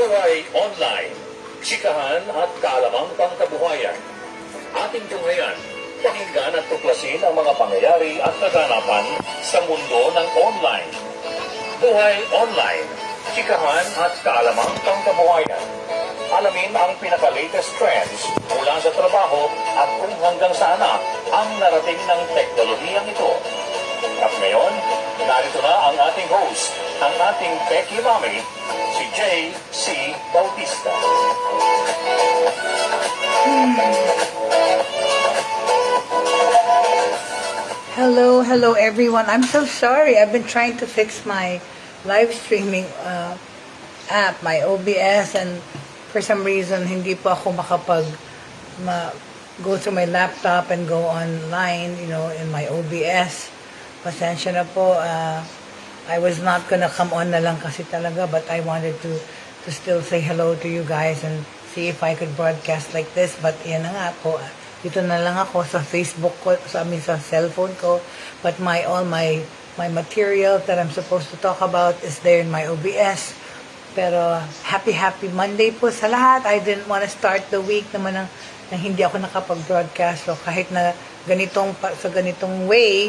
Buhay Online, Chikahan at kaalamang pangkabuhayan. Ating tunghayan, pakinggan at tuklasin ang mga pangyayari at kaganapan sa mundo ng online. Buhay Online, Chikahan at kaalamang pangkabuhayan. Alamin ang pinaka-latest trends mula sa trabaho at kung hanggang saan na ang narating ng teknolohiyang ito. At ngayon, narito na ang ating host, ang ating Techiemommy, si Jaye C. Bautista. Hello everyone. I'm so sorry. I've been trying to fix my live streaming app, my OBS, and for some reason, hindi po ako go to my laptop and go online, in my OBS. Pasensya na po. I was not gonna come on na lang kasi talaga, but I wanted to still say hello to you guys and see if I could broadcast like this. But yan na nga po. Dito na lang ako sa Facebook ko, sa cellphone ko. But all my material that I'm supposed to talk about is there in my OBS. Pero happy Monday po sa lahat. I didn't want to start the week naman nang hindi ako nakapag-broadcast. So kahit na sa ganitong way,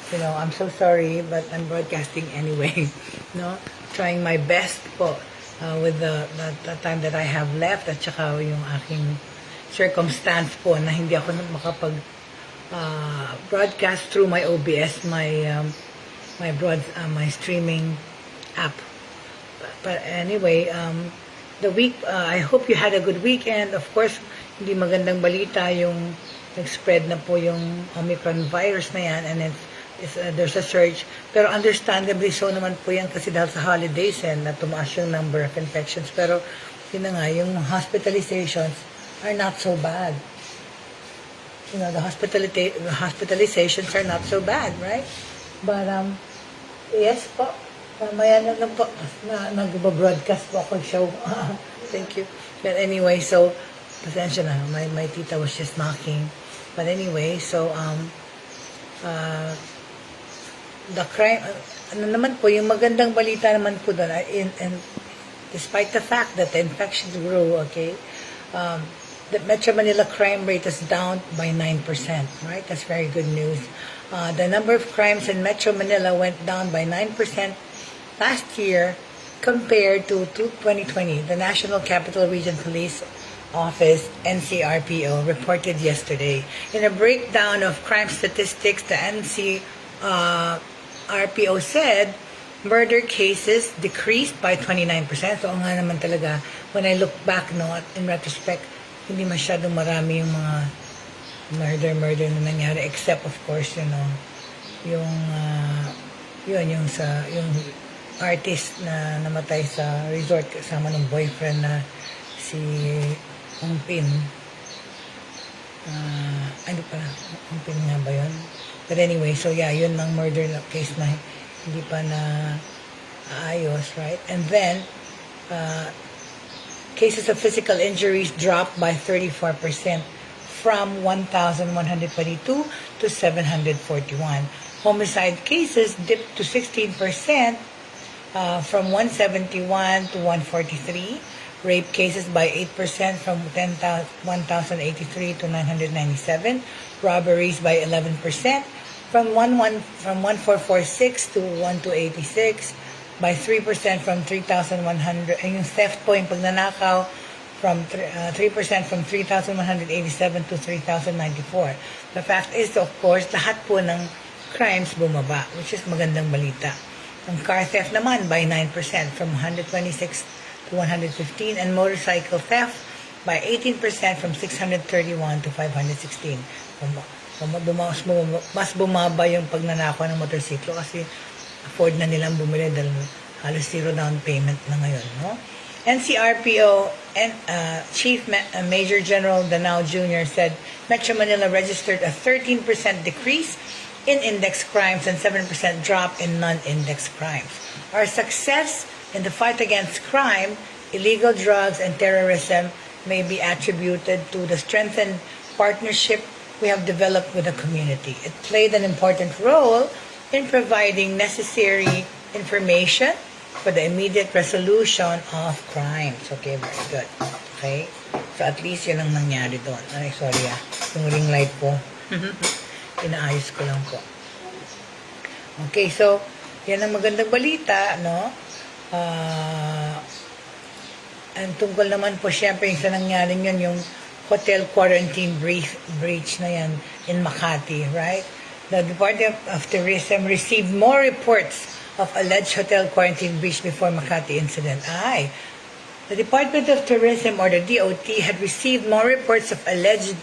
I'm so sorry, but I'm broadcasting anyway. Trying my best po with the time that I have left at saka yung aking circumstance po na hindi ako makapag broadcast through my OBS, my streaming app. But anyway, the week, I hope you had a good weekend. Of course, hindi magandang balita yung nag-spread na po yung Omicron virus na yan, and there's a surge. Pero understandably so naman po yan kasi dahil sa holidays na tumaas yung number of infections. Pero yun na nga, yung hospitalizations are not so bad. The hospitalizations are not so bad, right? But yes po, mamaya na lang po nag-broadcast po ako show. Thank you. But anyway, so pasensya na, my tita was just knocking. But anyway, so the crime, naman po, yung magandang balita naman po doon, and despite the fact that the infections grew, the Metro Manila crime rate is down by 9%, right? That's very good news. The number of crimes in Metro Manila went down by 9% last year compared to 2020. The National Capital Region Police Office, NCRPO, reported yesterday. In a breakdown of crime statistics, the NCRPO said murder cases decreased by 29%. So nga naman talaga, when I look back in retrospect, hindi masyadong marami yung mga murder na nangyari, except of course, yung artist na namatay sa resort kasama ng boyfriend na si Umpin. Ano pala? Umpin nga ba yun? But anyway, so yeah, yun ang murder na case na hindi pa na ayos, right? And then, cases of physical injuries dropped by 34% from 1,122 to 741. Homicide cases dipped to 16% from 171 to 143. Rape cases by 8% from 1,083 to 997. Robberies by 11% from 1,446 to 1,286. By 3% from 3,100, yung theft po, yung pagnanakaw, from 3% from 3,187 to 3,094. The fact is, of course, lahat po ng crimes bumaba, which is magandang balita. Ang car theft naman by 9% from 126 to 115, and motorcycle theft by 18% from 631 to 516. Mas bumaba yung pagnanakaw ng motorsiklo kasi afford na nilang bumili dahil halos zero down payment na ngayon, NCRPO and Chief Major General Danao Jr. said Metro Manila registered a 13% decrease in index crimes and 7% drop in non-index crimes. Our success in the fight against crime, illegal drugs, and terrorism may be attributed to the strengthened partnership we have developed with the community. It played an important role in providing necessary information, for the immediate resolution of crimes. Okay, very good. Okay? So at least yun ang nangyari doon. Ay, sorry yung ring light ko. Inaayos ko lang po. Okay, so yan ang magandang balita, no? Ang tungkol naman po siyempre yung sa nangyaring yun, yung hotel quarantine breach na yan in Makati, right? The Department of Tourism received more reports of alleged hotel quarantine breach before Makati incident. The Department of Tourism, or the DOT, had received more reports of alleged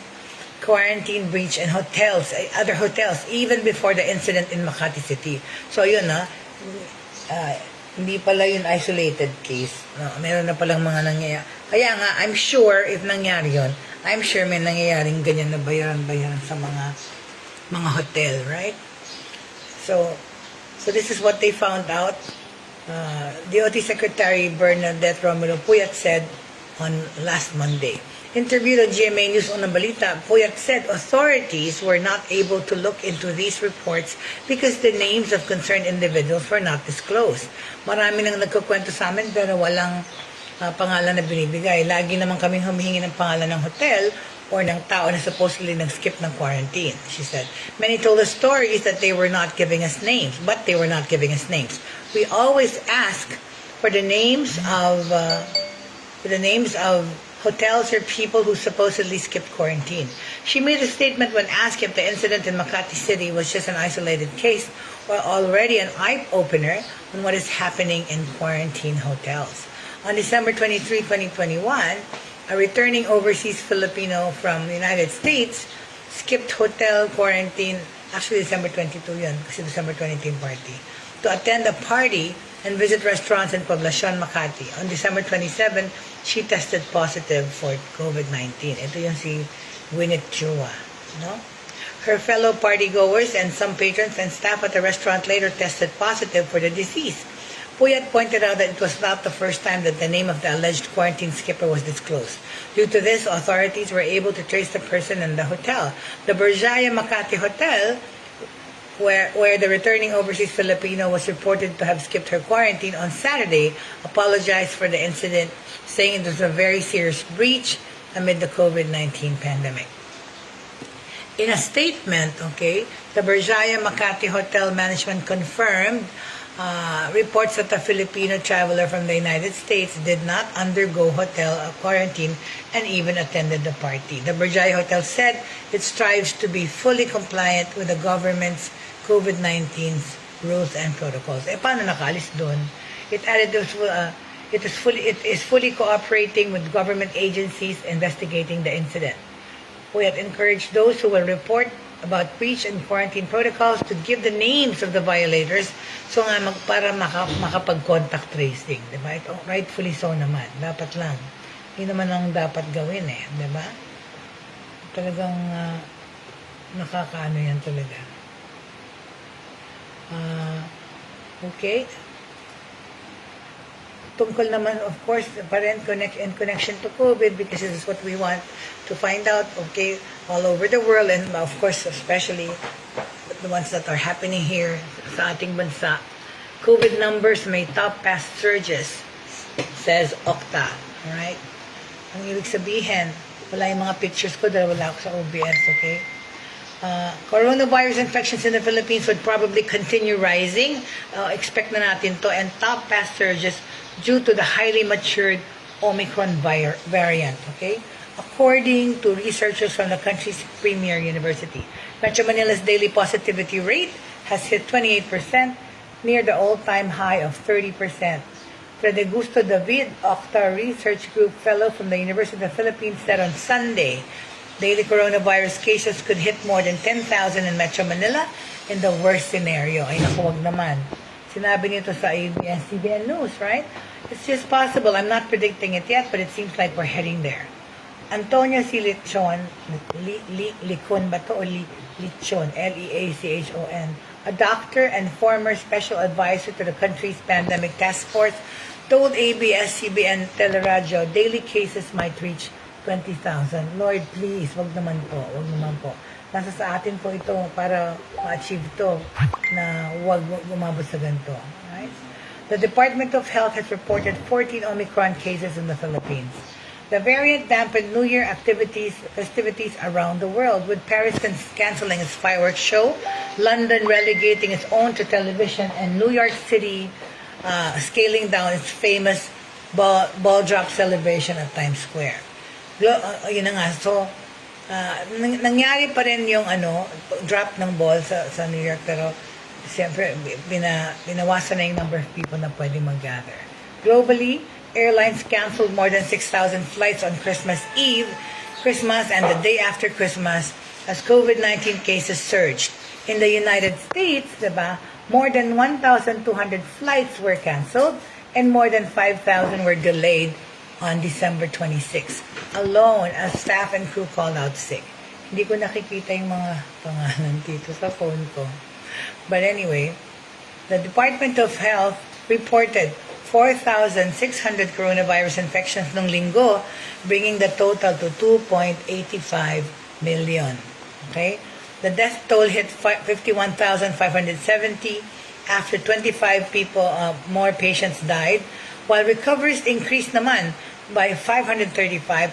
quarantine breach in other hotels, even before the incident in Makati City. So yun hindi pala yun isolated case. No, meron na palang mga nangyayari. Kaya nga, I'm sure, if nangyari yun, I'm sure may nangyayaring ganyan na bayaran sa mga hotel, right? So this is what they found out. DOT Secretary Bernadette Romulo Puyat said on last Monday. Interviewed on GMA News Unang Balita, Puyat said authorities were not able to look into these reports because the names of concerned individuals were not disclosed. Marami nang nagkukwento sa amin pero walang pangalan na binibigay. Lagi naman kaming humihingi ng pangalan ng hotel or ng tao na supposedly nag-skip ng quarantine, she said. Many told us stories that they were not giving us names, but they were not giving us names. We always ask for the names of hotels or people who supposedly skipped quarantine. She made a statement when asked if the incident in Makati City was just an isolated case or already an eye-opener on what is happening in quarantine hotels. On December 23, 2021, a returning overseas Filipino from the United States skipped hotel quarantine, actually December 22 yun, kasi December 23 party, to attend a party and visit restaurants in Poblacion, Makati. On December 27, she tested positive for COVID-19. Ito yung si Winnet Chua, no? Her fellow partygoers and some patrons and staff at the restaurant later tested positive for the disease. Puyat pointed out that it was not the first time that the name of the alleged quarantine skipper was disclosed. Due to this, authorities were able to trace the person in the hotel. The Berjaya Makati Hotel, where the returning overseas Filipino was reported to have skipped her quarantine on Saturday, apologized for the incident, saying it was a very serious breach amid the COVID-19 pandemic. In a statement, the Berjaya Makati Hotel Management confirmed reports that a Filipino traveler from the United States did not undergo hotel quarantine and even attended the party. The Berjaya Hotel said it strives to be fully compliant with the government's COVID-19's rules and protocols. Paano nakaalis doon? It added it is fully cooperating with government agencies investigating the incident. We have encouraged those who will report about breach and quarantine protocols to give the names of the violators so nga para makapag-contact tracing. Diba? Ito, rightfully so naman. Dapat lang. Hindi naman ang dapat gawin Diba? Talagang nakakaano yan talaga. Okay. Tungkol naman, of course, in connection to COVID, because this is what we want to find out, all over the world, and of course, especially the ones that are happening here sa ating bansa. COVID numbers may top past surges, says Okta. Alright? Ang ibig sabihin, wala yung mga pictures ko dahil wala ako sa OBS, coronavirus infections in the Philippines would probably continue rising. Expect na natin to, and top past surges due to the highly matured Omicron variant, according to researchers from the country's premier university. Metro Manila's daily positivity rate has hit 28%, near the all-time high of 30%. Fede Gusto David, Okta Research Group Fellow from the University of the Philippines, said on Sunday, daily coronavirus cases could hit more than 10,000 in Metro Manila in the worst scenario. Ay, naku, wag naman. Sinabi nito sa ABS-CBN News, right? It's just possible. I'm not predicting it yet, but it seems like we're heading there. Antonio C. Lichon, Licon ba to? O Lichon, Leachon, a doctor and former special advisor to the country's pandemic task force, told ABS-CBN Teleradyo daily cases might reach 20,000. Lord, please, wag naman po. Nasa sa atin po ito para ma-achieve to na wag umabot sa ganito. Right? The Department of Health has reported 14 Omicron cases in the Philippines. The variant dampened New Year festivities around the world, with Paris canceling its fireworks show, London relegating its own to television, and New York City scaling down its famous ball drop celebration at Times Square. Yun na nga. So, nangyari pa rin yung drop ng ball sa New York, pero siyempre binawasan na yung number of people na pwede mag-gather. Globally, airlines canceled more than 6,000 flights on Christmas Eve, and the day after Christmas as COVID-19 cases surged. In the United States, diba, more than 1,200 flights were canceled and more than 5,000 were delayed on December 26 alone as staff and crew called out sick. Hindi ko nakikita yung mga pangalan dito sa phone ko. But anyway, the Department of Health reported 4,600 coronavirus infections nung linggo, bringing the total to 2.85 million. Okay? The death toll hit 51,570 after 25 more patients died, while recoveries increased naman by 535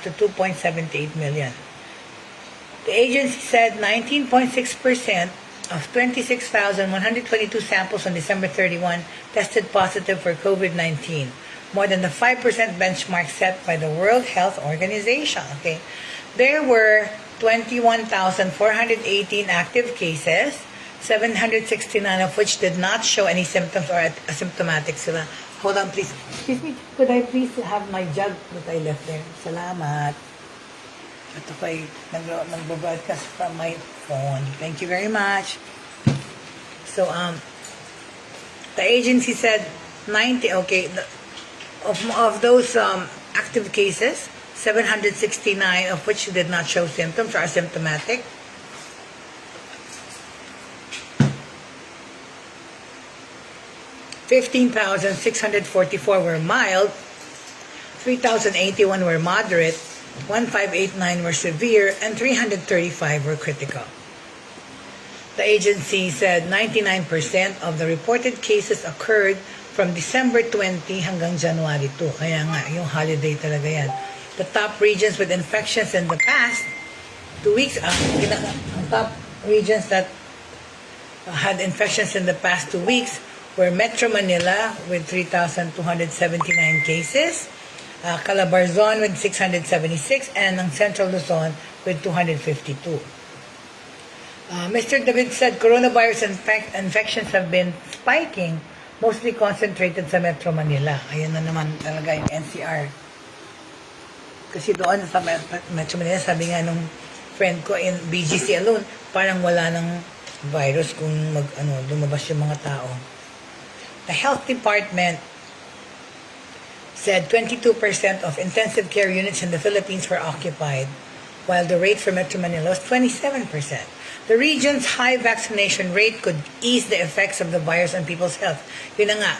to 2.78 million. The agency said 19.6% of 26,122 samples on December 31 tested positive for COVID-19, more than the 5% benchmark set by the World Health Organization. Okay, there were 21,418 active cases, 769 of which did not show any symptoms or asymptomatic sila. Hold on, please. Excuse me, could I please have my jug that I left there? Salamat. Ito ko ay nag-broadcast from my phone. Thank you very much. So, the agency said 90, okay, of those active cases, 769 of which did not show symptoms or asymptomatic. 15,644 were mild, 3,081 were moderate, 1,589 were severe, and 335 were critical. The agency said 99% of the reported cases occurred from December 20 hanggang January 2. Kaya nga, yung holiday talaga yan. The top regions with infections in the past 2 weeks, ang top regions that had infections in the past 2 weeks were Metro Manila with 3,279 cases, Calabarzon with 676, and ang Central Luzon with 252. Mr. David said coronavirus infections have been spiking, mostly concentrated sa Metro Manila. Ayan na naman talaga yung NCR. Kasi doon sa Metro Manila, sabi nga nung friend ko in BGC alone, parang wala ng virus kung lumabas yung mga tao. The Health Department said 22% of intensive care units in the Philippines were occupied, while the rate for Metro Manila was 27%. The region's high vaccination rate could ease the effects of the virus on people's health. Yun na nga,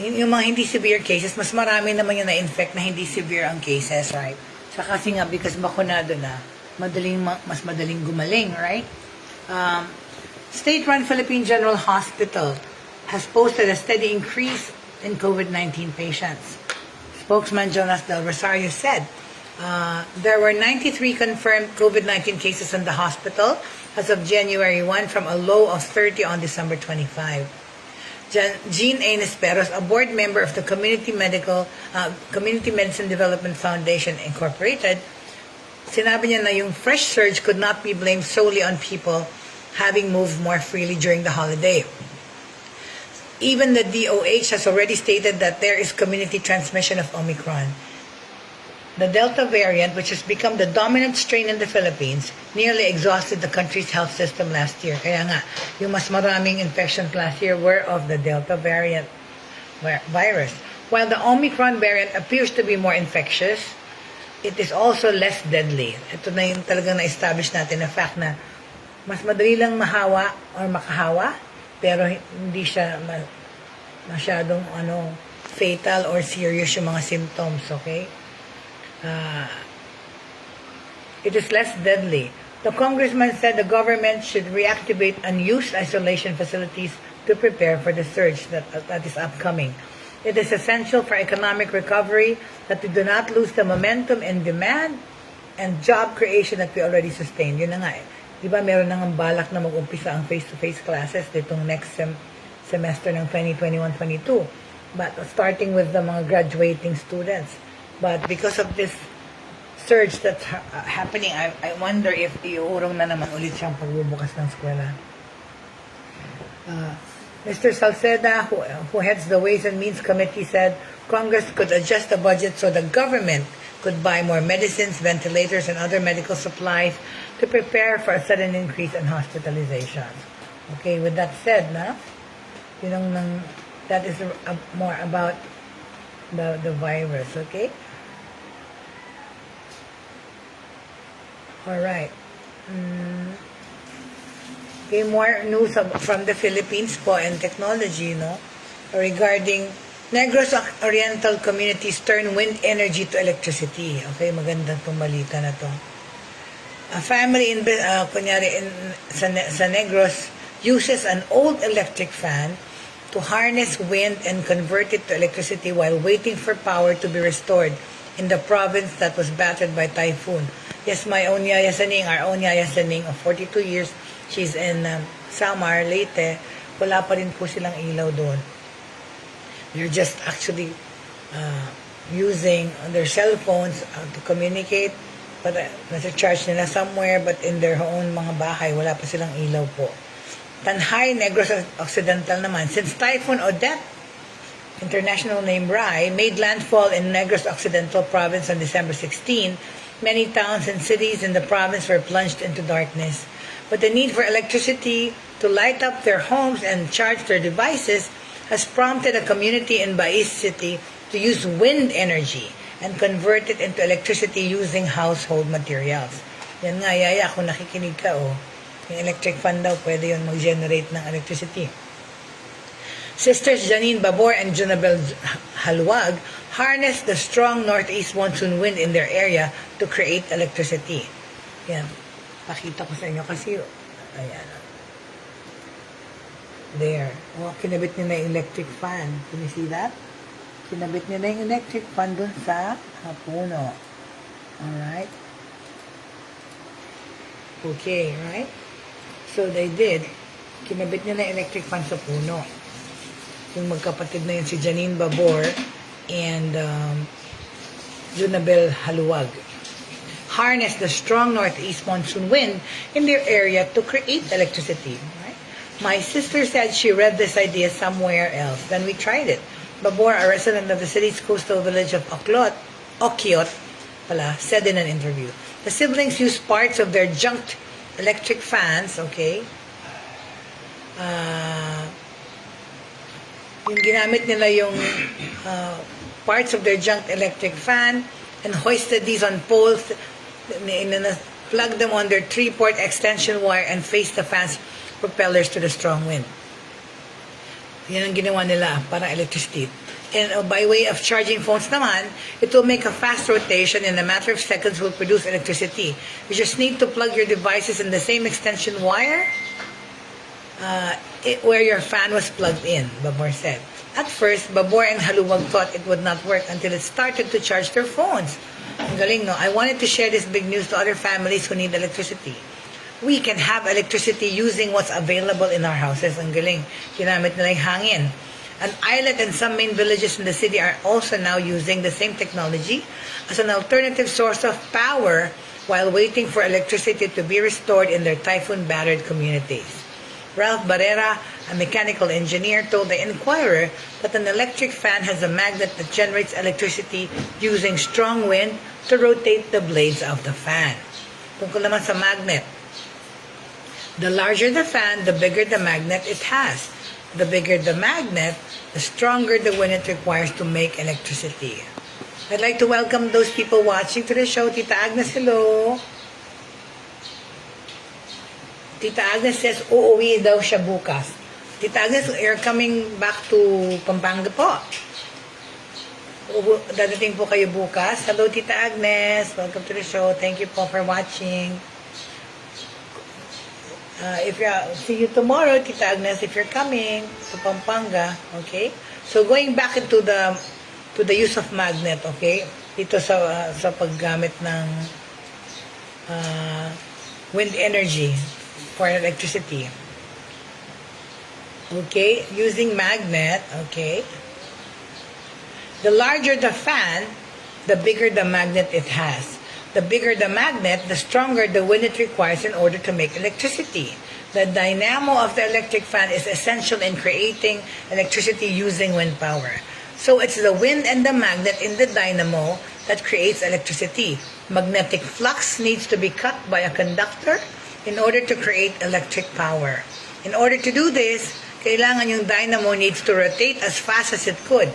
yung mga hindi severe cases, mas marami naman yung na-infect na hindi severe ang cases, right? So kasi nga, because bakunado na, mas madaling gumaling, right? State-run Philippine General Hospital has posted a steady increase in COVID-19 patients. Spokesman Jonas Del Rosario said there were 93 confirmed COVID-19 cases in the hospital as of January 1 from a low of 30 on December 25. Jean A. Nesperos, a board member of the Community Medicine Development Foundation Incorporated, sinabi niya na yung fresh surge could not be blamed solely on people having moved more freely during the holiday. Even the DOH has already stated that there is community transmission of Omicron. The Delta variant, which has become the dominant strain in the Philippines, nearly exhausted the country's health system last year. Kaya nga, yung mas maraming infections last year were of the Delta variant virus. While the Omicron variant appears to be more infectious, it is also less deadly. Ito na yung talagang na-establish natin na fact na mas madali lang mahawa or makahawa, pero hindi siya masyadong fatal or serious yung mga symptoms, okay? It is less deadly. The congressman said the government should reactivate unused isolation facilities to prepare for the surge that is upcoming. It is essential for economic recovery that we do not lose the momentum and demand and job creation that we already sustained. Yun na nga eh. Di ba meron nang balak na mag-umpisa ang face-to-face classes ditong next semester ng 2021-22. But starting with the mga graduating students. But because of this surge that's happening, I wonder if iurong na naman ulit siyang pagbubukas ng eskwela. Mr. Salceda, who heads the Ways and Means Committee, said Congress could adjust the budget so the government could buy more medicines, ventilators, and other medical supplies to prepare for a sudden increase in hospitalizations. Okay, with that said, that is more about the virus, okay? All right. Okay, more news from the Philippines po and technology, regarding Negros Oriental communities turn wind energy to electricity. Okay, magandang itong balita na to. A family sa Negros uses an old electric fan to harness wind and convert it to electricity while waiting for power to be restored in the province that was battered by typhoon. Yes, my own Yaya Saning, our own Yaya Saning of 42 years, she's in Samar, Leyte. Wala pa rin po silang ilaw doon. They're just actually using their cell phones to communicate. But nasa charge nila somewhere, but in their own mga bahay, wala pa silang ilaw po. Tanhay, Negros Occidental naman. Since Typhoon Odette, international name Rai, made landfall in Negros Occidental province on December 16, many towns and cities in the province were plunged into darkness. But the need for electricity to light up their homes and charge their devices has prompted a community in Bais City to use wind energy and convert it into electricity using household materials. Yan nga, Yaya, kung nakikinig ka, yung electric fan daw, pwede yun mag-generate ng electricity. Sisters Janine Babor and Junabel Haluag harnessed the strong northeast monsoon wind in their area to create electricity. Yan. Pakita ko sa inyo kasi, ayan. There. Kinabit niya na yung electric fan. Can you see that? Kinabit niya na yung electric fan dun sa puno. Alright? Okay, right? So, they did. Kinabit niya na yung electric fan sa puno. Yung magkapatid na yun, si Janine Babor and Junabel Haluag. Harness the strong northeast monsoon wind in their area to create electricity. Right? My sister said she read this idea somewhere else. Then we tried it. Babor, a resident of the city's coastal village of Okyot, said in an interview, the siblings used parts of their junked electric fans, okay? Yung ginamit nila yung parts of their junked electric fan and hoisted these on poles, plugged them on their 3-port extension wire and faced the fan's propellers to the strong wind. Yan ang ginawa nila para electricity. And by way of charging phones naman, it will make a fast rotation in a matter of seconds will produce electricity. You just need to plug your devices in the same extension wire where your fan was plugged in, Babor said. At first, Babor and Haluwag thought it would not work until it started to charge their phones. Ang galing, no? I wanted to share this big news to other families who need electricity. We can have electricity using what's available in our houses. Ang galing. Ginamit nila yung hangin. An islet and some main villages in the city are also now using the same technology as an alternative source of power while waiting for electricity to be restored in their typhoon-battered communities. Ralph Barrera, a mechanical engineer, told the Inquirer that an electric fan has a magnet that generates electricity using strong wind to rotate the blades of the fan. Tungkol naman sa magnet, the larger the fan, the bigger the magnet it has. The bigger the magnet, the stronger the wind it requires to make electricity. I'd like to welcome those people watching to the show. Tita Agnes, hello. Tita Agnes says, uuwi daw siya bukas. Tita Agnes, you're coming back to Pampanga po. Dadating po kayo bukas. Hello, Tita Agnes. Welcome to the show. Thank you po for watching. See you tomorrow, Tita Agnes, if you're coming to Pampanga, okay? So going back into the use of magnet, okay? Dito sa paggamit ng wind energy for electricity. Okay, using magnet, okay? The larger the fan, the bigger the magnet it has. The bigger the magnet, the stronger the wind it requires in order to make electricity. The dynamo of the electric fan is essential in creating electricity using wind power. So it's the wind and the magnet in the dynamo that creates electricity. Magnetic flux needs to be cut by a conductor in order to create electric power. In order to do this, kailangan yung dynamo needs to rotate as fast as it could.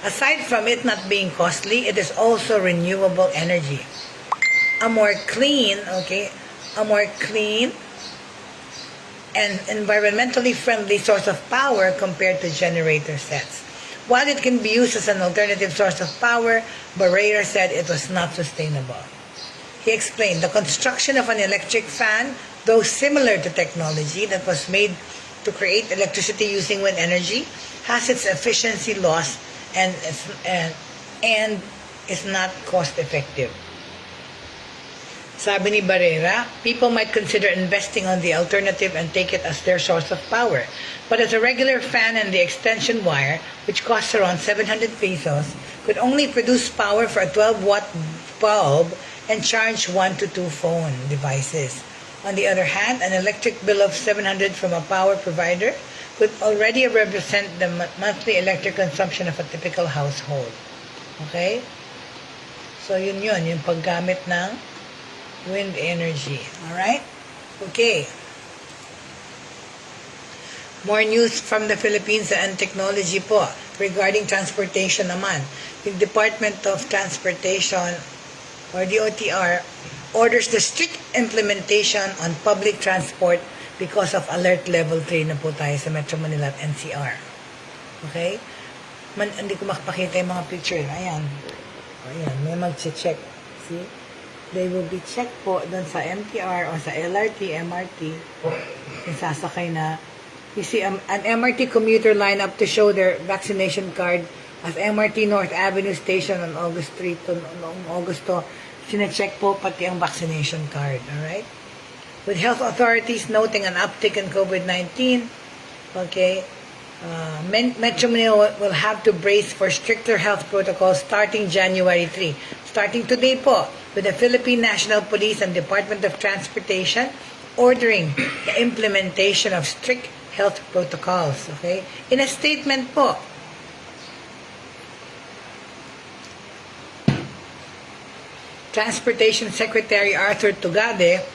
Aside from it not being costly, it is also renewable energy. A more clean and environmentally friendly source of power compared to generator sets. While it can be used as an alternative source of power, Barrera said it was not sustainable. He explained the construction of an electric fan, though similar to technology that was made to create electricity using wind energy, has its efficiency loss and is not cost effective. Sabi ni Barrera, people might consider investing on the alternative and take it as their source of power. But as a regular fan and the extension wire, which costs around 700 pesos, could only produce power for a 12-watt bulb and charge 1 to 2 phone devices. On the other hand, an electric bill of 700 from a power provider could already represent the monthly electric consumption of a typical household. Okay? So yun yung paggamit ng wind energy. Alright? Okay. More news from the Philippines and Technology po regarding transportation naman. The Department of Transportation or DOTR orders the strict implementation on public transport because of alert level 3 na po tayo sa Metro Manila at NCR. Okay? Hindi ko makapakita yung mga picture. Ayan. Ayan. May mag-check. See? They will be checked po doon sa MTR o sa LRT, MRT. Yung sasakay na. You see an MRT commuter line up to show their vaccination card at MRT North Avenue Station on August 3 to noong Agosto. Sine-check po pati ang vaccination card. Alright? With health authorities noting an uptick in COVID-19, okay, Metro Manila will have to brace for stricter health protocols starting January 3. Starting today po, with the Philippine National Police and Department of Transportation ordering the implementation of strict health protocols. Okay? In a statement po, Transportation Secretary Arthur Tugade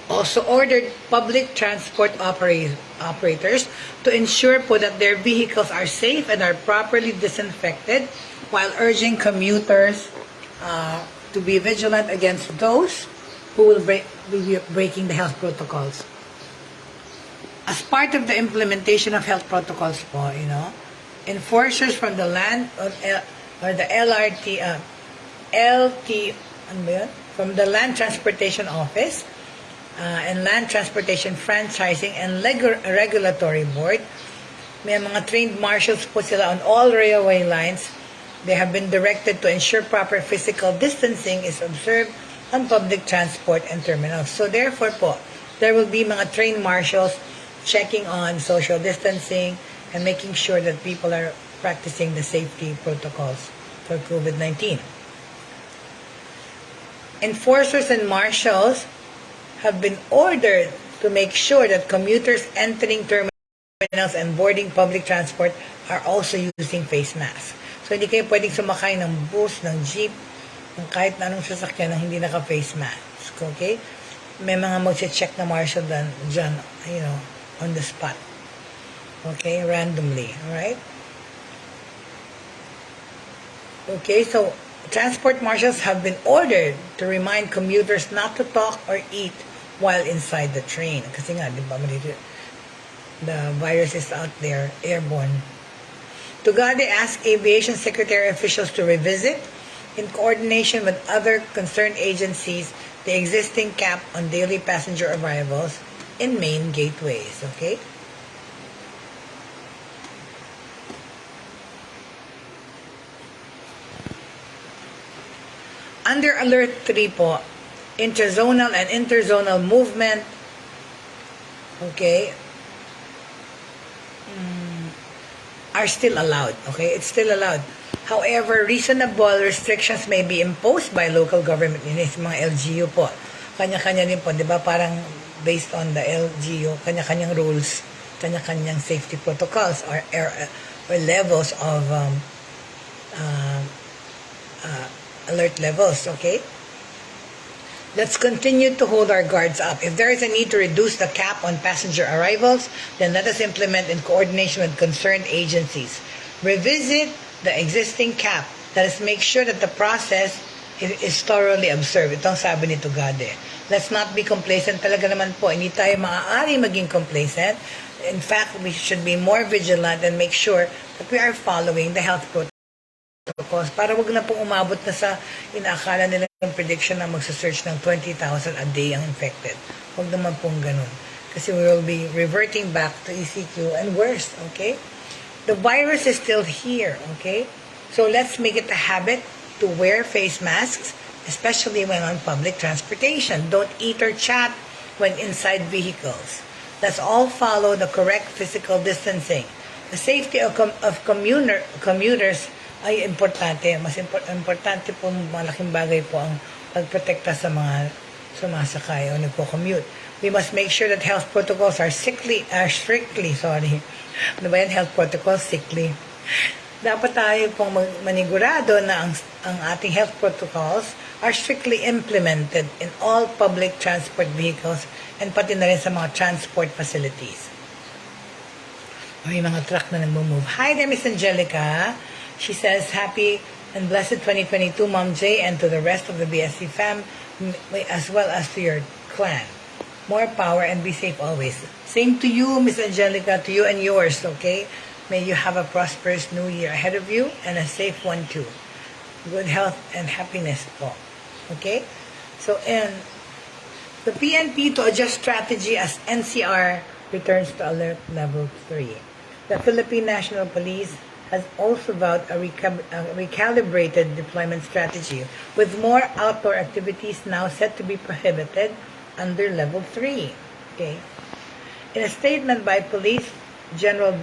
also ordered public transport operators to ensure po that their vehicles are safe and are properly disinfected while urging commuters to be vigilant against those who will be breaking the health protocols. As part of the implementation of health protocols po, enforcers from the land or the LRT, from the Land Transportation Office and Land Transportation Franchising and Regulatory Board, may mga trained marshals po sila on all railway lines. They have been directed to ensure proper physical distancing is observed on public transport and terminals. So therefore po, there will be mga trained marshals checking on social distancing and making sure that people are practicing the safety protocols for COVID-19. Enforcers and marshals have been ordered to make sure that commuters entering terminals and boarding public transport are also using face masks. So, hindi kayo pwedeng sumakay ng bus, ng jeep, ng kahit na anong sasakyan na hindi naka-face mask. Okay? May mga mag-check na marshal dyan, on the spot. Okay? Randomly. Alright? Okay, so, transport marshals have been ordered to remind commuters not to talk or eat while inside the train. Kasi nga, di ba, the virus is out there, airborne. Tugade asked aviation secretary officials to revisit, in coordination with other concerned agencies, the existing cap on daily passenger arrivals, in main gateways. Okay? Under Alert 3 po, interzonal and interzonal movement, okay, are still allowed. Okay, it's still allowed. However, reasonable restrictions may be imposed by local government units, mga LGU po. Kanya-kanya din po, di ba? Parang based on the LGU, kanya-kanyang rules, kanya-kanyang safety protocols or levels of alert levels, okay? Let's continue to hold our guards up. If there is a need to reduce the cap on passenger arrivals, then let us implement in coordination with concerned agencies. Revisit the existing cap. Let us make sure that the process is thoroughly observed. Itong sabi ni Tugade. Let's not be complacent. Talaga naman po, hindi tayo maaari maging complacent. In fact, we should be more vigilant and make sure that we are following the health protocols para wag na pong umabot na sa inaakala nila yung prediction na magsa-search ng 20,000 a day ang infected. Wag naman pong ganun. Kasi we will be reverting back to ECQ and worse, okay? The virus is still here, okay? So let's make it a habit to wear face masks, especially when on public transportation. Don't eat or chat when inside vehicles. Let's all follow the correct physical distancing. The safety of commuters ay importante. Mas importante po, malaking bagay po ang pagprotekta sa mga sumasakay o nagpo-commute. We must make sure that health protocols are strictly, ano ba yan? Health protocols, strictly. Dapat tayo pong manigurado na ang ating health protocols are strictly implemented in all public transport vehicles and pati na rin sa mga transport facilities. May mga truck na nag-move. Hi there, Miss Angelica. She says, happy and blessed 2022, Mom Jay, and to the rest of the BSC fam, as well as to your clan. More power and be safe always. Same to you, Miss Angelica, to you and yours, okay? May you have a prosperous new year ahead of you and a safe one too. Good health and happiness po. Okay? So, and the PNP to adjust strategy as NCR returns to alert level 3. The Philippine National Police has also vowed a recalibrated deployment strategy with more outdoor activities now set to be prohibited under level 3. Okay. In a statement by Police General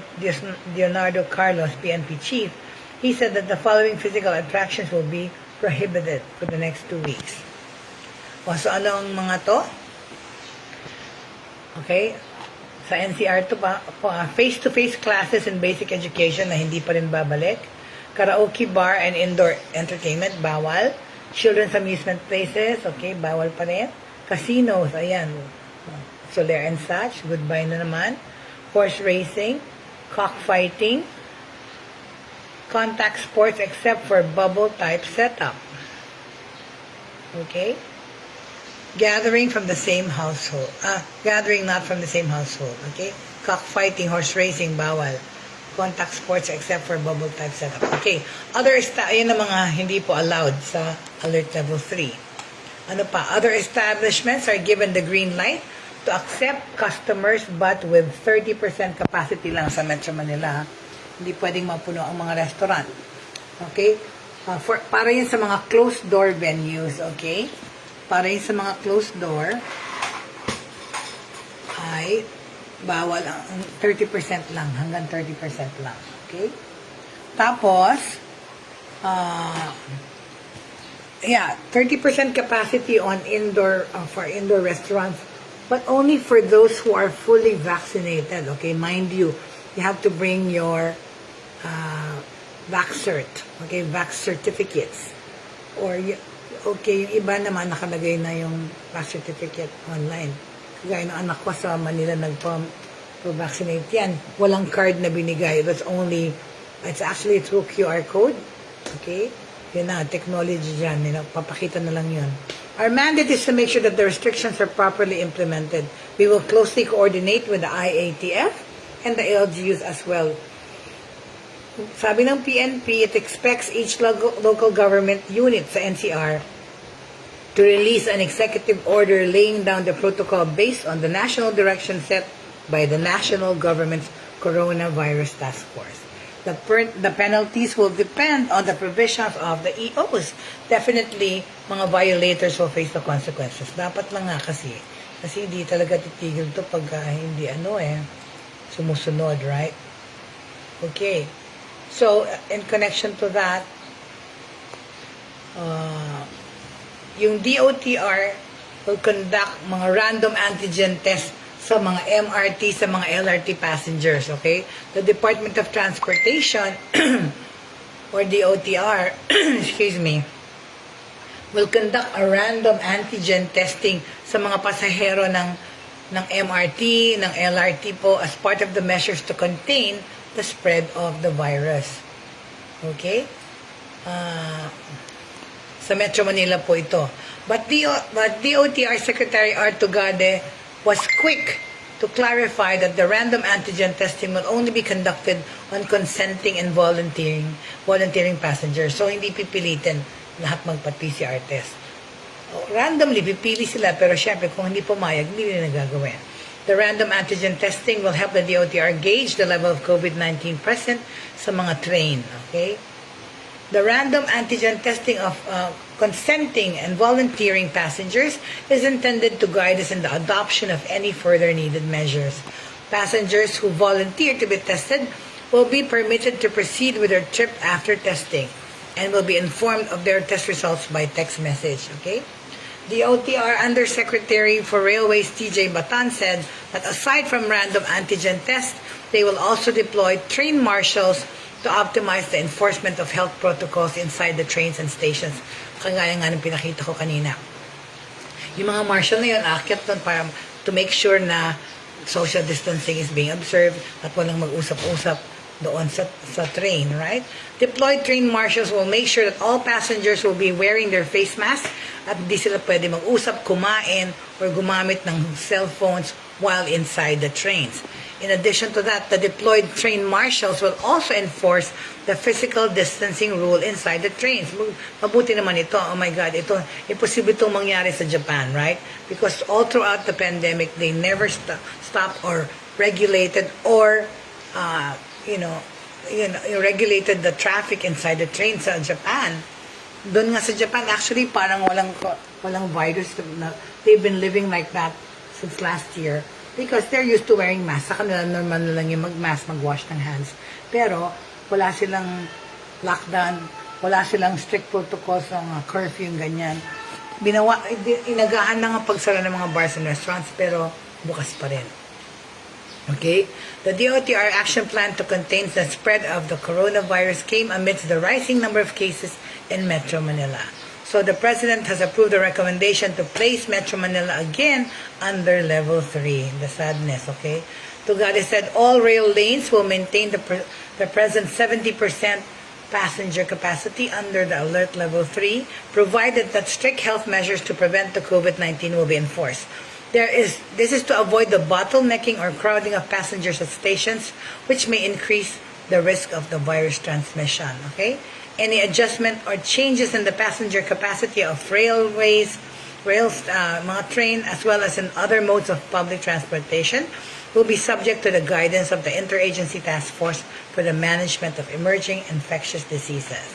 Leonardo Carlos, PNP chief, he said that the following physical attractions will be prohibited for the next 2 weeks. O, so ano ang mga to? Okay. Sa NCR to pa, face-to-face classes in basic education na hindi pa rin babalik. Karaoke bar and indoor entertainment, bawal. Children's amusement places, okay, bawal pa rin. Casinos, ayan. Soler and such, goodbye na naman. Horse racing, cockfighting, contact sports except for bubble type setup. Okay? Gathering from the same household. Gathering not from the same household. Okay? Cockfighting, horse racing, bawal. Contact sports except for bubble type setup. Okay. Yun ang mga hindi po allowed sa alert level 3. Ano pa? Other establishments are given the green light to accept customers but with 30% capacity lang sa Metro Manila. Hindi pwedeng mapuno ang mga restaurant. Okay? Para yun sa mga closed door venues. Okay? Para yun sa mga closed door ay bawal ang 30% lang, hanggang 30% lang. Okay? Tapos, 30% capacity on indoor, for indoor restaurants, but only for those who are fully vaccinated. Okay? Mind you, you have to bring your vax cert. Okay? Vax certificates. Or, okay, yung iba naman nakalagay na yung vax certificate online. Kagaya ng anak ko sa Manila nagpa-vaccinate yan. Walang card na binigay. It's actually through QR code. Okay? Yun na, technology dyan. Papakita na lang yun. Our mandate is to make sure that the restrictions are properly implemented. We will closely coordinate with the IATF and the LGUs as well. Sabi ng PNP, it expects each local government unit sa NCR to release an executive order laying down the protocol based on the national direction set by the national government's coronavirus task force. The penalties will depend on the provisions of the EOs. Definitely, mga violators will face the consequences. Dapat lang nga kasi hindi talaga titigil to pag hindi sumusunod, right? Okay. So, in connection to that, yung DOTR will conduct mga random antigen tests sa mga MRT, sa mga LRT passengers, okay? The Department of Transportation, or DOTR, excuse me, will conduct a random antigen testing sa mga pasahero ng MRT, ng LRT po as part of the measures to contain the spread of the virus. Okay? Sa Metro Manila po ito. But DOTR Secretary R. Tugade was quick to clarify that the random antigen testing will only be conducted on consenting and volunteering passengers. So, hindi pipilitin lahat magpa-PCR test. Randomly, pipili sila, pero syempre, kung hindi pumayag, hindi nila nagagawin. The random antigen testing will help the DOTR gauge the level of COVID-19 present sa mga train. Okay? The random antigen testing of consenting and volunteering passengers is intended to guide us in the adoption of any further needed measures. Passengers who volunteer to be tested will be permitted to proceed with their trip after testing and will be informed of their test results by text message. Okay? The OTR Undersecretary for Railways TJ Batan said that aside from random antigen tests, they will also deploy train marshals to optimize the enforcement of health protocols inside the trains and stations. Kagaya nga ng pinakita ko kanina. Yung mga marshal na yun, aakyat doon para to make sure na social distancing is being observed at walang mag-usap-usap doon sa train, right? Deployed train marshals will make sure that all passengers will be wearing their face mask at hindi sila pwede mag-usap, kumain, or gumamit ng cellphones while inside the trains. In addition to that, the deployed train marshals will also enforce the physical distancing rule inside the trains. Mabuti naman ito. Oh my God, ito, imposible itong mangyari sa Japan, right? Because all throughout the pandemic, they never stopped or regulated or, regulated the traffic inside the train sa Japan. Doon nga sa Japan, actually, parang walang virus. They've been living like that since last year. Because they're used to wearing masks. Sa kanila, normal na lang yung mag-mask, mag-wash ng hands. Pero, wala silang lockdown, wala silang strict protocols ng curfew, ganyan. Inagahan na nga pagsara ng mga bars and restaurants, pero bukas pa rin. Okay? The DOTR action plan to contain the spread of the coronavirus came amidst the rising number of cases in Metro Manila. So the President has approved the recommendation to place Metro Manila again under Level 3. The sadness, okay? Tugade said all rail lanes will maintain the present 70% passenger capacity under the Alert Level 3, provided that strict health measures to prevent the COVID-19 will be enforced. This is to avoid the bottlenecking or crowding of passengers at stations, which may increase the risk of the virus transmission, okay? Any adjustment or changes in the passenger capacity of railways, mga train, as well as in other modes of public transportation, will be subject to the guidance of the Interagency Task Force for the Management of Emerging Infectious Diseases.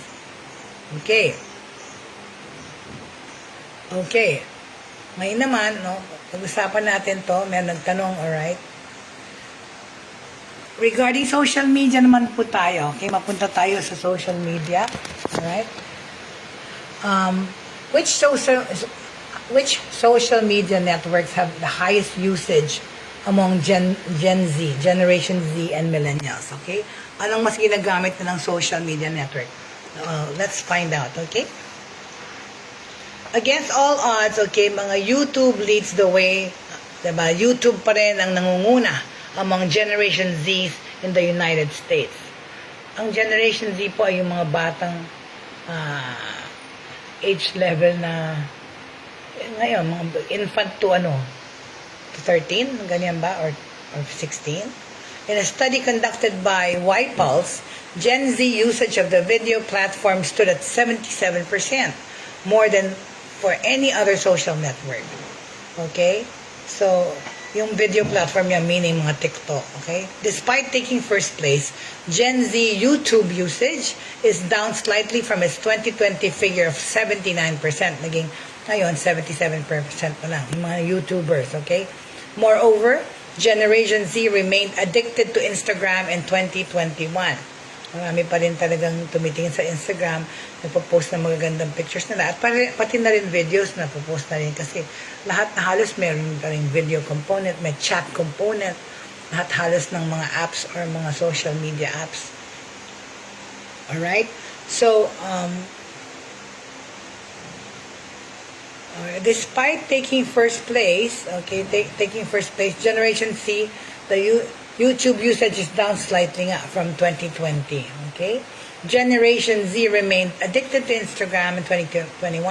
Okay. Okay. Ngayon naman, pag-usapan natin to, may nagtanong, alright? Regarding social media naman po tayo. Okay, mapunta tayo sa social media. Alright? Which social media networks have the highest usage among Gen Z, Generation Z, and Millennials? Okay? Anong mas ginagamit na ng social media network? Let's find out, okay? Against all odds, okay, mga YouTube leads the way. Diba? YouTube pa rin ang nangunguna among Generation Z in the United States. Ang Generation Z po ay yung mga batang age level na ngayon, mga infant to 13, ganyan ba? Or 16? In a study conducted by YPulse, Gen Z usage of the video platform stood at 77%, more than for any other social network. Okay? So, yung video platform niya, meaning mga TikTok. Okay? Despite taking first place, Gen Z YouTube usage is down slightly from its 2020 figure of 79%. Naging ngayon, 77% na lang. Yung mga YouTubers. Okay? Moreover, Generation Z remained addicted to Instagram in 2021. Marami pa rin talagang tumitingin sa Instagram, nagpo-post ng magagandang pictures nila. At pati na rin videos na po-post na rin kasi lahat na halos meron pa rin video component, may chat component, lahat halos ng mga apps or mga social media apps. Alright? So, despite taking first place, Generation C, the YouTube usage is down slightly nga from 2020. Okay? Generation Z remained addicted to Instagram in 2021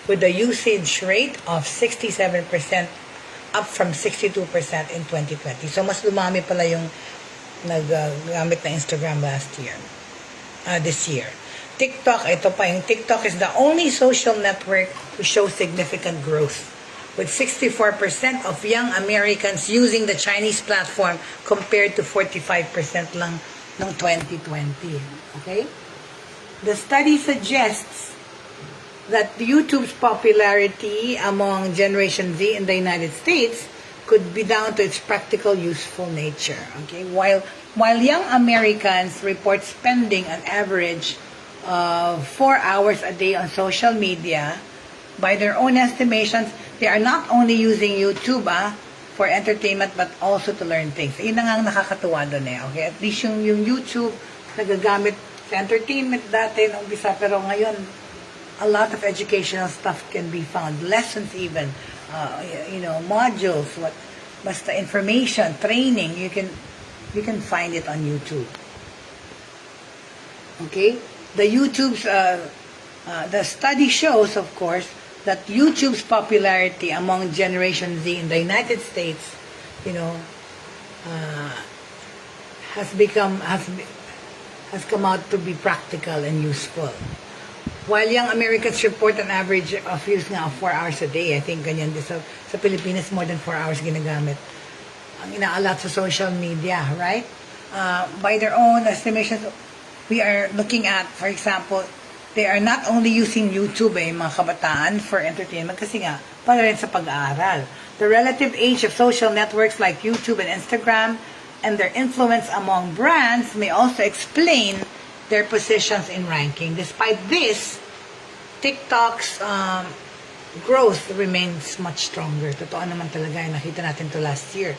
with a usage rate of 67%, up from 62% in 2020. So, mas lumami pala yung naggamit na Instagram this year. TikTok, ito pa yung TikTok is the only social network to show significant growth, with 64% of young Americans using the Chinese platform compared to 45% lang ng 2020. Okay? The study suggests that YouTube's popularity among Generation Z in the United States could be down to its practical, useful nature. Okay? While young Americans report spending an average of 4 hours a day on social media, by their own estimations, they are not only using YouTube for entertainment but also to learn things. Yun na nga ang nakakatuwa doon Okay? At least yung YouTube nagagamit sa entertainment dati nung umpisa, pero ngayon a lot of educational stuff can be found. Lessons even, modules, basta information, training, you can find it on YouTube. Okay? The study shows, of course, that YouTube's popularity among Generation Z in the United States, has come out to be practical and useful. While young Americans report an average of use nga of 4 hours a day, I think ganyan din sa Pilipinas, more than 4 hours ginagamit ang inaalat sa social media, right? By their own estimations, we are looking at, for example, they are not only using YouTube, mga kabataan, for entertainment, kasi nga, para rin sa pag-aaral. The relative age of social networks like YouTube and Instagram and their influence among brands may also explain their positions in ranking. Despite this, TikTok's growth remains much stronger. Totoo naman talaga, nakita natin to last year.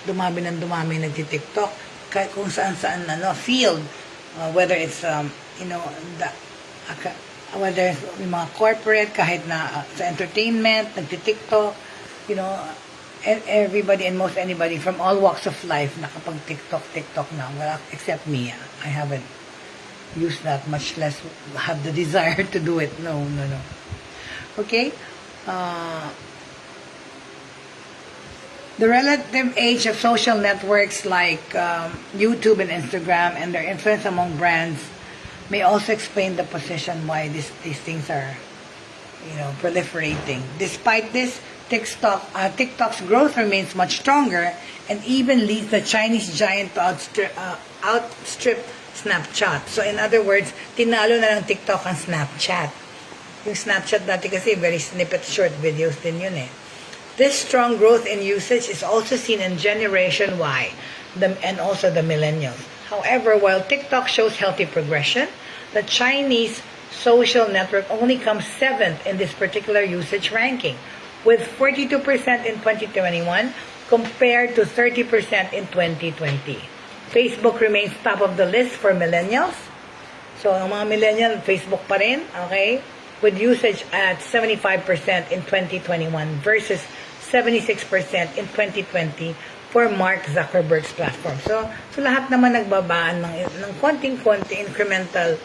Dumami nagti-TikTok, kahit kung saan-saan field, whether it's whether yung mga corporate, kahit na sa entertainment, nagti-TikTok, everybody and most anybody from all walks of life nakapag-TikTok na. Well, except me. I haven't used that, much less have the desire to do it. No. Okay? The relative age of social networks like YouTube and Instagram and their influence among brands may also explain the position why these things are, proliferating. Despite this, TikTok's growth remains much stronger and even leads the Chinese giant to outstrip Snapchat. So in other words, tinalo na ng TikTok ang Snapchat. Yung Snapchat dati kasi very snippet short videos din yun This strong growth in usage is also seen in Generation Y and also the millennials. However, while TikTok shows healthy progression, the Chinese social network only comes 7th in this particular usage ranking, with 42% in 2021 compared to 30% in 2020. Facebook remains top of the list for millennials. So, ang mga millennial, Facebook pa rin, okay? With usage at 75% in 2021 versus 76% in 2020 for Mark Zuckerberg's platform. So lahat naman nagbabaan ng konting-konti, incremental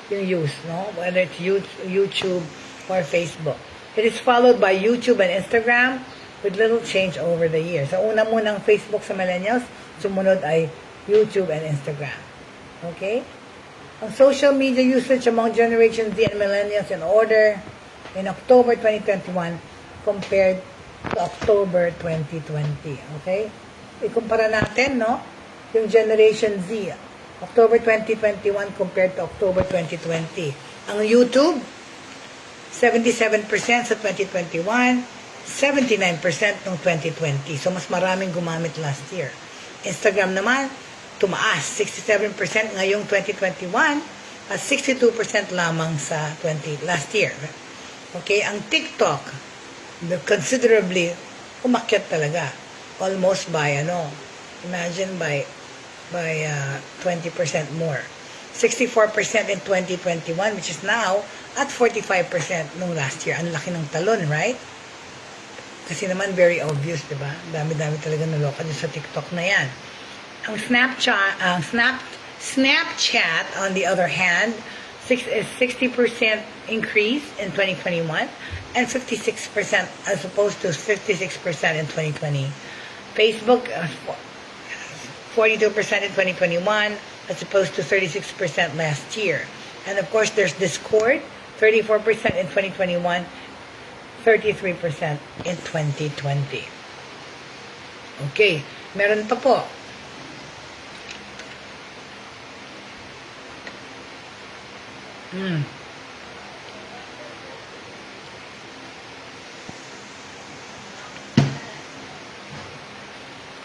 yung use, whether it's YouTube or Facebook. It is followed by YouTube and Instagram with little change over the years. So una munang Facebook sa millennials, sumunod ay YouTube and Instagram. Okay? Ang social media usage among Generation Z and millennials in order, in October 2021 compared to October 2020. Okay? Ikumpara natin, no? Yung Generation Z, October 2021 compared to October 2020. Ang YouTube, 77% sa 2021, 79% noong 2020. So, mas maraming gumamit last year. Instagram naman, tumaas, 67% ngayong 2021 at 62% lamang sa last year. Okay, ang TikTok, considerably, umakyat talaga. Almost by, imagine by 20% more. 64% in 2021, which is now at 45% nung last year. Ang laki ng talon, right? Kasi naman very obvious, di ba? Dami-dami talaga naloka dun sa TikTok na yan. Ang Snapchat, on the other hand, is 60% increase in 2021 and 56% as opposed to 56% in 2020. Facebook, 42% in 2021 as opposed to 36% last year. And of course, there's Discord, 34% in 2021, 33% in 2020. Okay, meron pa po.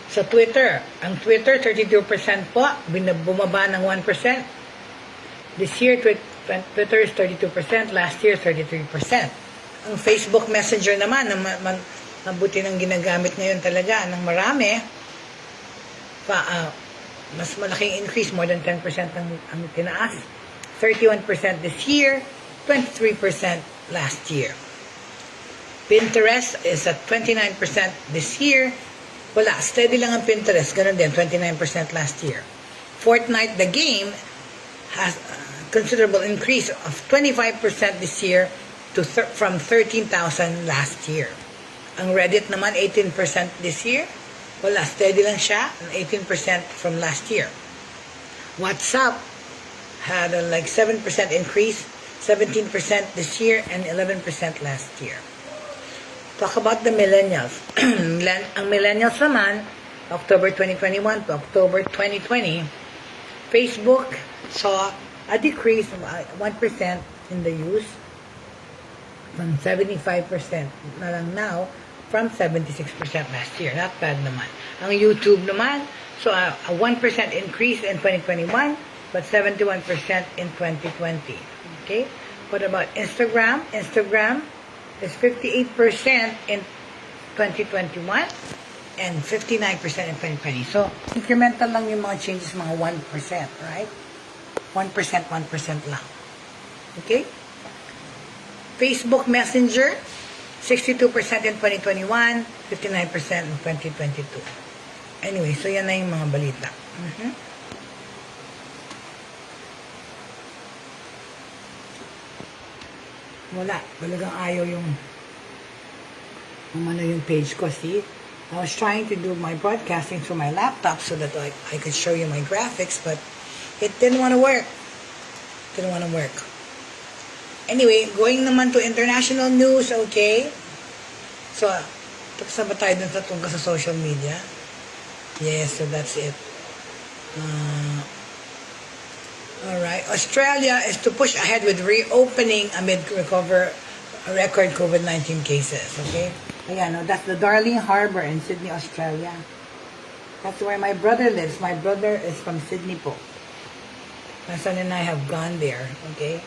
Sa Twitter, ang Twitter 32% po, bumaba ng 1%. This year, Twitter is 32%, last year 33%. Ang Facebook Messenger naman, mabuti nang ginagamit ngayon talaga ng marami, mas malaking increase, more than 10% ang tinaas. 31% this year, 23% last year. Pinterest is at 29% this year. Wala, steady lang ang Pinterest, ganun din, 29% last year. Fortnite, the game, has a considerable increase of 25% this year from 13,000 last year. Ang Reddit naman, 18% this year. Wala, steady lang siya, 18% from last year. WhatsApp had a 7% increase, 17% this year and 11% last year. Talk about the millennials. Ang millennials naman, October 2021 to October 2020, Facebook saw a decrease of 1% in the use from 75% na lang now from 76% last year. Not bad naman. Ang YouTube naman, so a 1% increase in 2021 but 71% in 2020. Okay? What about Instagram? Instagram is 58% in 2021 and 59% in 2020. So, incremental lang yung mga changes, mga 1%, right? 1% lang. Okay? Facebook Messenger, 62% in 2021, 59% in 2022. Anyway, so yan na yung mga balita. Wala. Talagang ayaw yung page ko. See? I was trying to do my broadcasting through my laptop so that I could show you my graphics, but it didn't want to work. Anyway, going naman to international news, okay? So, tapos na ba tayo dun sa tungkol sa social media? Yes, so that's it. Alright, Australia is to push ahead with reopening amid record COVID-19 cases, okay? Ayan, that's the Darling Harbour in Sydney, Australia. That's where my brother lives. My brother is from Sydney po. My son and I have gone there, okay?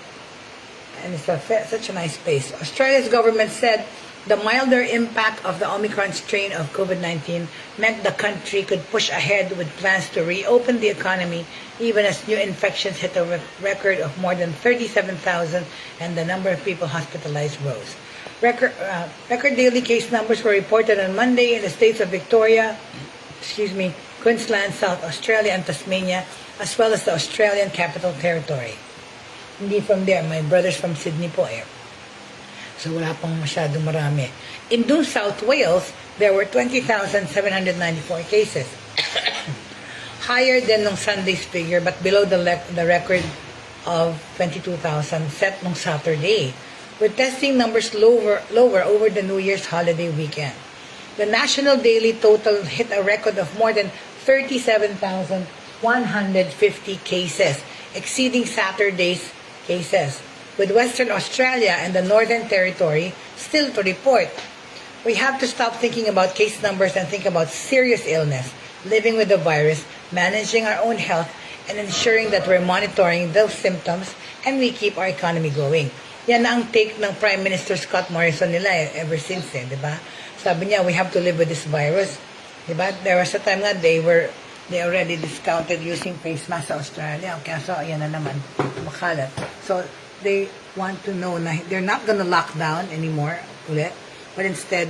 And it's such a nice place. Australia's government said the milder impact of the Omicron strain of COVID-19 meant the country could push ahead with plans to reopen the economy even as new infections hit a record of more than 37,000 and the number of people hospitalized rose. Record daily case numbers were reported on Monday in the states of Victoria, Queensland, South Australia, and Tasmania, as well as the Australian Capital Territory. Hindi from there. My brother's from Sydney po eh. So wala pang masyadong marami. In New South Wales, there were 20,794 cases. Higher than nung Sunday's figure but below the record of 22,000 set nung Saturday. with testing numbers lower over the New Year's holiday weekend. The national daily total hit a record of more than 37,150 cases, exceeding Saturday's cases, with Western Australia and the Northern Territory still to report. We have to stop thinking about case numbers and think about serious illness, living with the virus, managing our own health, and ensuring that we're monitoring those symptoms and we keep our economy going. Yan ang take ng Prime Minister Scott Morrison nila ever since, di ba? Sabi niya, we have to live with this virus. Di ba? There was a time nga they already discounted using face mask sa Australia. Okay, so ayan na naman, makalat. So they want to know na they're not gonna lock down anymore ulit, but instead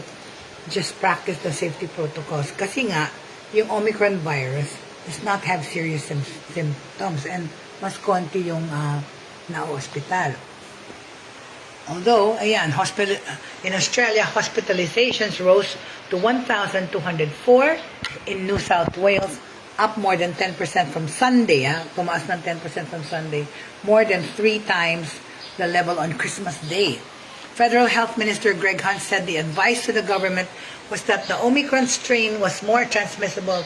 just practice the safety protocols. Kasi nga, yung Omicron virus does not have serious symptoms and mas konti yung na-hospital. Although, ayan, in Australia, hospitalizations rose to 1,204 in New South Wales, up more than 10% from Sunday. Tumaas ng 10% from Sunday, more than 3 times the level on Christmas Day. Federal Health Minister Greg Hunt said the advice to the government was that the Omicron strain was more transmissible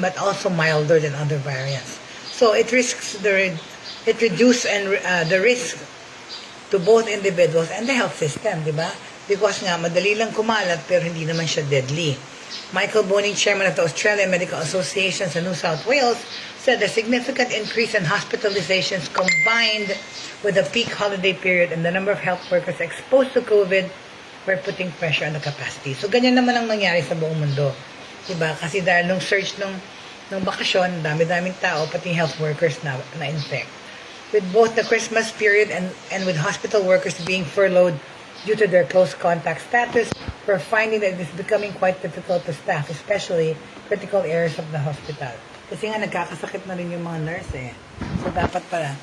but also milder than other variants. So it reduces the risk to both individuals and the health system, di ba? Because nga, madali lang kumalat pero hindi naman siya deadly. Michael Boning, chairman of the Australian Medical Association sa New South Wales, said the significant increase in hospitalizations combined with the peak holiday period and the number of health workers exposed to COVID were putting pressure on the capacity. So, ganyan naman ang nangyari sa buong mundo. Diba? Kasi dahil nung surge nung bakasyon, dami-daming tao, pati health workers na-infect. With both the Christmas period and with hospital workers being furloughed due to their close contact status, we're finding that it is becoming quite difficult to staff, especially critical areas of the hospital. Kasi nga nagkakasakit na rin yung mga nurse eh. So dapat pala,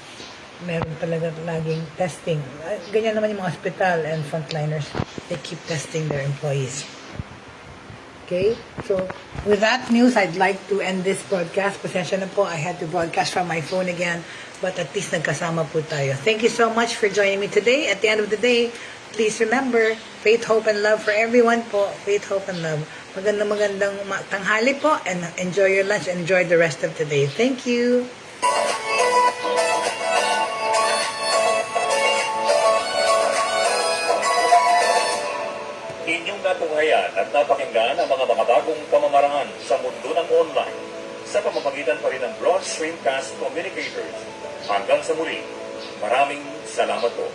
meron talaga laging testing. Ganyan naman yung mga hospital and frontliners, they keep testing their employees. Okay? So, with that news, I'd like to end this broadcast. Pasensya na po, I had to broadcast from my phone again, but at least nagkasama po tayo. Thank you so much for joining me today. At the end of the day, please remember, faith, hope, and love for everyone po. Faith, hope, and love. Magandang tanghali po, and enjoy your lunch, and enjoy the rest of the day. Thank you! Inyong natunghayan at napakinggan ang mga bagong pamamaraan sa mundo ng online sa pamamagitan pa rin ng Broad Stream Cast Communicators. Hanggang sa muli, maraming salamat po.